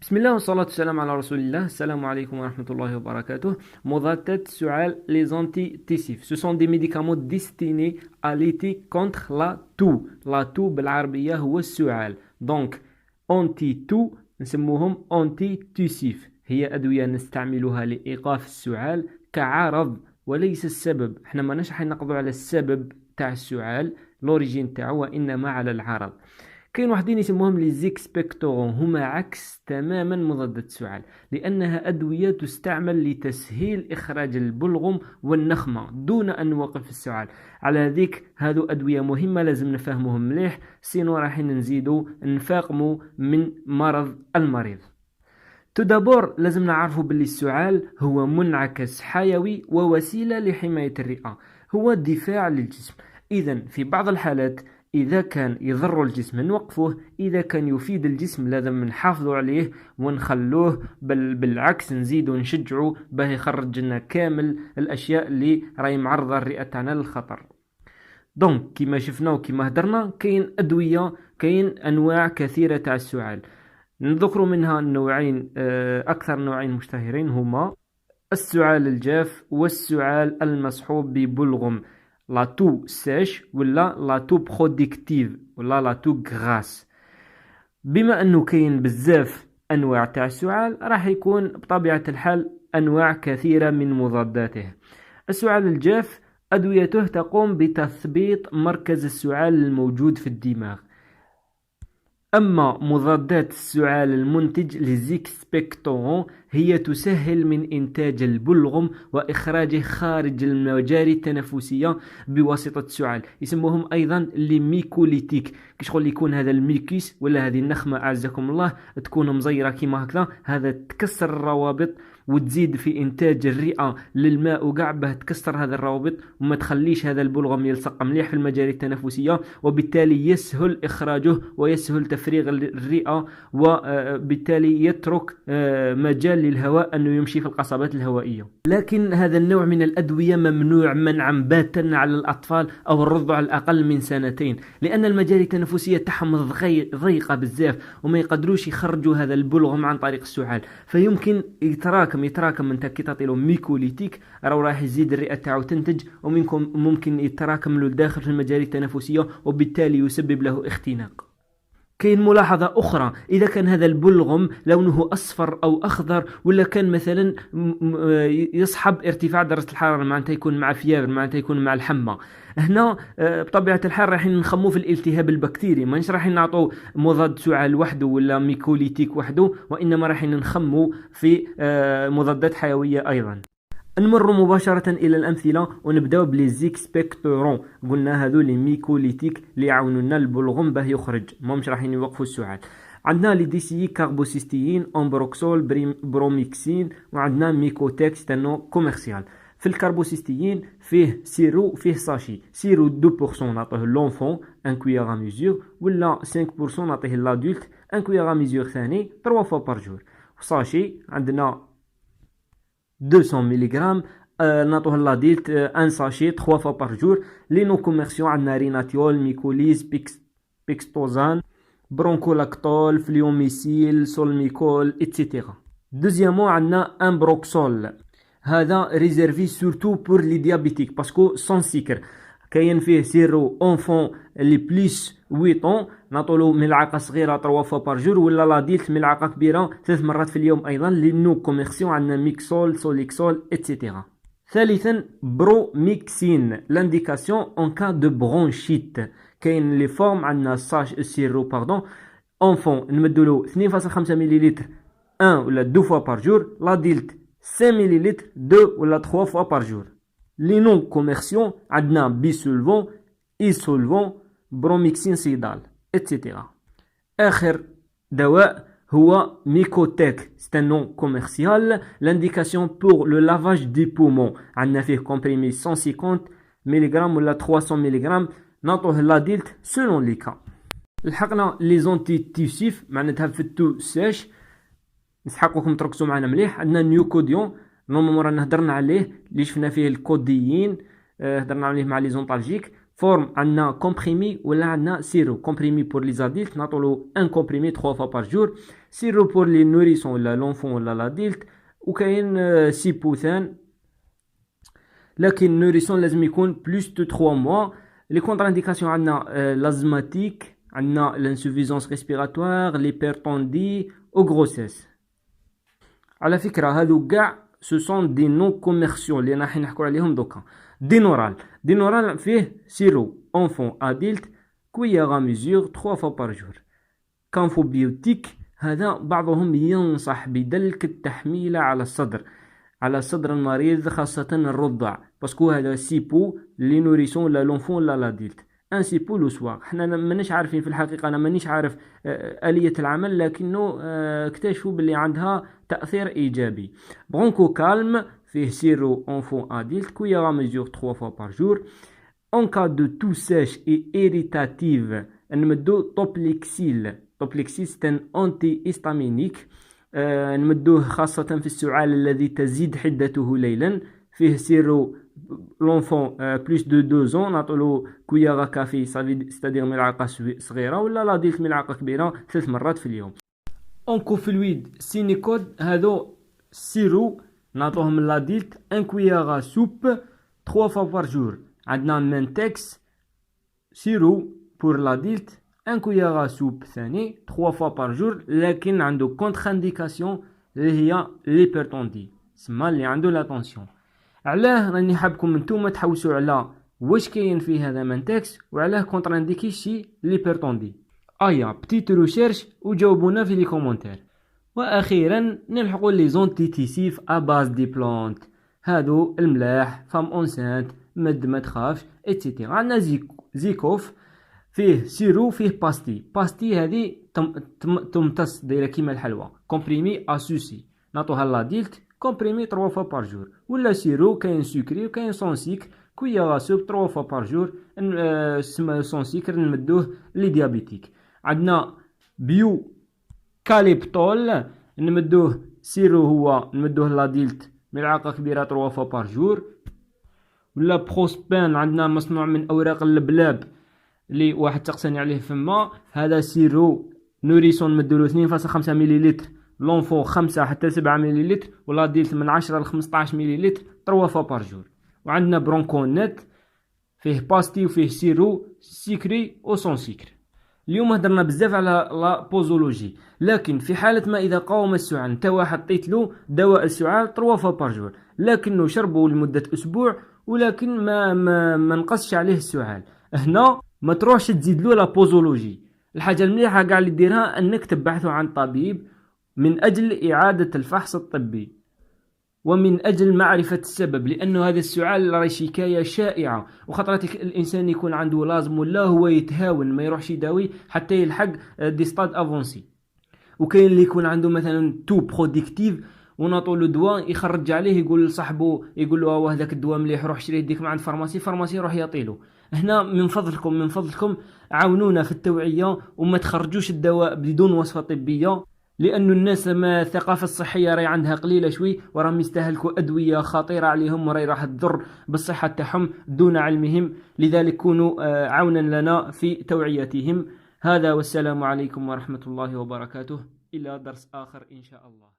بسم الله والصلاة والسلام على رسول الله. السلام عليكم ورحمة الله وبركاته. مضادات السعال les antitussifs. Ce sont des médicaments destinés à lutter contre la toux. La toux بالعربية هو السعال. Donc anti-toux نسموهم antitussif. هي أدوية نستعملها لإيقاف السعال كعرض وليس السبب. احنا ما نشرح نقضوا على السبب تاع السعال لوريجين تاعو، وإنما على العرض. كاين واحدين يسموهم لي زيكسبكتورون، هما عكس تماما مضادات السعال، لأنها أدوية تستعمل لتسهيل إخراج البلغم والنخمة دون أن نوقف السعال. على ذيك هذو أدوية مهمة لازم نفهمهم مليح، سينو راح نزيدو نفاقمو من مرض المريض. تدابور لازم نعرفوا باللي السعال هو منعكس حيوي ووسيلة لحماية الرئة، هو دفاع للجسم. إذن في بعض الحالات إذا كان يضر الجسم نوقفوه، إذا كان يفيد الجسم لازم نحافظوا عليه ونخلوه، بالعكس نزيدوا نشجعوا باه يخرج لنا كامل الأشياء اللي راهي معرضة الرئة تاعنا للخطر. دونك كما شفنا وكما هدرنا كاين أدوية، كاين أنواع كثيرة تاع السعال. نذكر منها نوعين، أكثر نوعين مشتهرين هما السعال الجاف والسعال المصحوب ببلغم، لا تو سيش ولا لا تو برودكتيف ولا لا تو غراس. بما انه كاين بزاف انواع تاع السعال راح يكون بطبيعة الحال انواع كثيرة من مضاداته. السعال الجاف ادويته تقوم بتثبيط مركز السعال الموجود في الدماغ. أما مضادات السعال المنتج لزيكسبكتورون هي تسهل من إنتاج البلغم وإخراجه خارج المجاري التنفسية بواسطة السعال. يسموهم أيضا لميكوليتيك، كشغل يكون هذا الميكيس ولا هذه النخمة أعزكم الله تكون مزيرة كما هكذا، هذا تكسر الروابط وتزيد في إنتاج الرئة للماء وقع باه تكسر هذا الروابط وما تخليش هذا البلغم يلصق مليح في المجاري التنفسية، وبالتالي يسهل إخراجه ويسهل تفريغ الرئة، وبالتالي يترك مجال للهواء أنه يمشي في القصبات الهوائية. لكن هذا النوع من الأدوية ممنوع منعا باتا على الأطفال أو الرضع الأقل من 2 سنين، لأن المجاري التنفسية تاعهم ضيقة بزاف وما يقدروش يخرجوا هذا البلغم عن طريق السعال، فيمكن يتراكم انت كي تعطيله ميكوليتيك راح يزيد الرئة تاعو تنتج، ومنكم ممكن يتراكم له الداخل في المجاري التنفسية وبالتالي يسبب له اختناق. كاين ملاحظة أخرى، إذا كان هذا البلغم لونه أصفر أو أخضر ولا كان مثلا يصحب ارتفاع درجة الحرارة، معناتها يكون مع فيابر، معناتها يكون مع الحمى، هنا بطبيعة الحال راح نخمو في الالتهاب البكتيري، مانيش راح نعطو مضاد سعال وحده ولا ميكوليتيك وحده، وإنما راح نخمو في مضادات حيوية أيضا. نمر مباشرة إلى الأمثلة ونبدأ بليزيكسبكتورون. قلنا هذو لي ميكوليتيك اللي يعاونونا البلغم باه يخرج، مش راح يوقفوا السعال. عندنا لي ديسيي كاربوسيستيين، امبروكسول، بروميكسين، وعندنا ميكوتيك ستانو كوميرسيال. في الكاربوسيستيين فيه سيرو فيه ساشي، سيرو 2% نعطيه لونفون 1 كويير ا ميزور، ولا 5% نعطيه لادولت 1 كويير ا ميزور ثاني 3 فوا بار جور. ساشي عندنا 200 ملغ، نعطوه لاديلت 1 ساشي 3 فوا بار جور. لي نو كوميرسيون عندنا ريناتيول، ميكوليز، بيكستوزان، برونكولاكتول، فليوميسيل، سولميكول اتسيتيرا. دوزيامون عندنا امبروكسول، هذا ريزيرفي سورتو بور لي ديابيتيك باسكو سون سيكر. كاين فيه سيرو اونفون لي بليس 8 طون، نعطولو ملعقه صغيره 3 فوا بار جور، ولا لاديلت ملعقه كبيره 3 مرات في اليوم. ايضا لي نو كوميرسيون عندنا ميكسول، سوليكسول اتسيتيرا. ثالثا بروميكسين، لانديكاسيون اون كا دو برونشيت. كاين لي فورم عندنا سيرو باردون اونفون نمدولو 2.5 مليلتر 1 ولا 2 فوا بار جور، لاديلت 5 مليلتر 2 ولا 3 فوا بار جور. لي نون كوميرسيون عندنا بيسولفون، ايسولفون، بروميكسين سيدال اتسيتيرا. آخر دواء هو ميكوتيك، c'est un nom commercial. L'indication pour le lavage des poumons عندنا فيه كومبريمي 150 ملغ ولا 300 ملغ، نعطوه لاديلت سولون لي كا. لحقنا لي زونتيتيسيف معناتها في التو ساش، نسحقكم تركزوا معنا مليح. عندنا نيوكوديون، نورمالمون رانا هدرنا عليه اللي شفنا فيه الكوديين، هدرنا عليه مع لي زونطالجيك. فورم عندنا كومبريمي ولا عندنا سيرو. كومبريمي بور لي زاديلت نعطولو ان كومبريمي 3 فوا بار جور، سيرو بور لي نوريسون ولا لونفون ولا لاديلت، وكاين سيبوثان. لكن نوريسون لازم يكون بلوس دو 3 موا. لي كونتر انديكاسيون عندنا لازماتيك، عندنا لانسوفيزونس ريسبيراتوار، ليبرتوندي او غروسيس. على فكرة هادو كاع سو سون دي نون كوميرسيون اللي راح نحكو عليهم دوكا. دينورال، دينورال فيه سيرو انفون اديلت كويغا ميزور 3 فوا بار جور. كانفوبيوتيك هذا بعضهم ينصح بدلك التحميلة على الصدر، على صدر المريض خاصة الرضع، باسكو هذا سيبو لي نوريسون لا لونفون لا لاديلت. ان سيبو لو سوار. حنا مانيش عارفين في الحقيقة، انا مانيش عارف آلية العمل، لكنه اكتشفوا باللي عندها تأثير ايجابي. برونكو كالم فيه سيرو انفون اديلت كويغا ميزور 3 فوا بار جور. En cas de toux sèche et irritative نمدو توبليكسيل. توبليكسيل c'est un antihistaminique. نمدوه خاصة في السعال الذي تزيد حدته ليلا. فيه سيرو لونفون بلوس دو 2 ans نعطولو كويغا كافي ستادير ملعقة صغيرة، ولا لاديلت ملعقة كبيرة 3 مرات في اليوم. اونكوفلويد سينيكود هادو سيرو نعطوهم لاديلت ان كويغا سوب 3 فوا بار جور. عندنا منتكس سيرو بور لاديلت ان كويغا سوب ثاني 3 فوا بار جور، لكن عنده كونتر انديكاسيون اللي هي ليبرتوندي، سما اللي عنده لاتونسيون. علاه راني حابكم نتوما تحوسوا على واش كاين فيه هذا منتكس وعلاه كونتر انديكي شي ليبرتوندي. ايا بتيت ريشيرش وجاوبونا في لي كومونتير. واخيرا نلحقوا لي زونتيتيسيف ا باز دي بلانت، هادو الملاح، فام اونسانت، مد ما تخافش اتسيتيرا. عندنا زيكوف فيه سيرو فيه باستي. باستي هذه تمتص دايره كيما الحلوى. كومبريمي اسوسي نعطوها لاديلت كومبريمي 3 فوا بار جور، ولا سيرو كاين سكري وكاين سون سيكر كويغا سوب 3 فوا بار جور. سون سيكر نمدوه لي ديابيتيك. عندنا بيو كاليبتول نمدوه سيرو هو نمدوه لاديلت ملعقه كبيره 3 فوا بار جور. ولا بروسبان عندنا مصنوع من اوراق اللبلاب اللي واحد تقسني عليه فما، هذا سيرو نوريسون مدولو 2.5 مليلتر، لونفون 5 حتى 7 مليلتر، ولا ديلت من 10 ل 15 مليلتر 3 فوا بار جور. وعندنا برونكونيت فيه باستي وفيه سيرو سيكري او سون سيكر. اليوم هضرنا بزاف على لا بوزولوجي، لكن في حالة ما إذا قاوم السعال، نتا واحد عطيت له دواء السعال 3 فوا بار جور، لكنه شربه لمدة أسبوع ولكن ما نقصش عليه السعال، هنا ما تروحش تزيد له لا بوزولوجي. الحاجة المليحة قاع اللي ديرها أنك تبحثوا عن طبيب من أجل إعادة الفحص الطبي ومن أجل معرفة السبب، لأنه هذا السعال راهي شكاية شائعة، وخطرات الإنسان يكون عنده لازم ولا هو يتهاون ما يروحش يداوي حتى يلحق دي ستاد افونسي. وكاين اللي يكون عنده مثلا تو برودكتيف ونعطولو دواء يخرج عليه، يقول لصاحبه يقول له هو هذاك الدواء مليح روح شريه ديك مع الفارماسي، فارماسي يروح يعطيله. هنا من فضلكم عاونونا في التوعية وما تخرجوش الدواء بدون وصفة طبية، لأن الناس ما الثقافة الصحية راهي عندها قليلة شوي، وراهم يستهلكوا أدوية خطيرة عليهم وراهي راح تضر بالصحة تاعهم دون علمهم. لذلك كونوا عونا لنا في توعيتهم. هذا والسلام عليكم ورحمة الله وبركاته، إلى درس آخر إن شاء الله.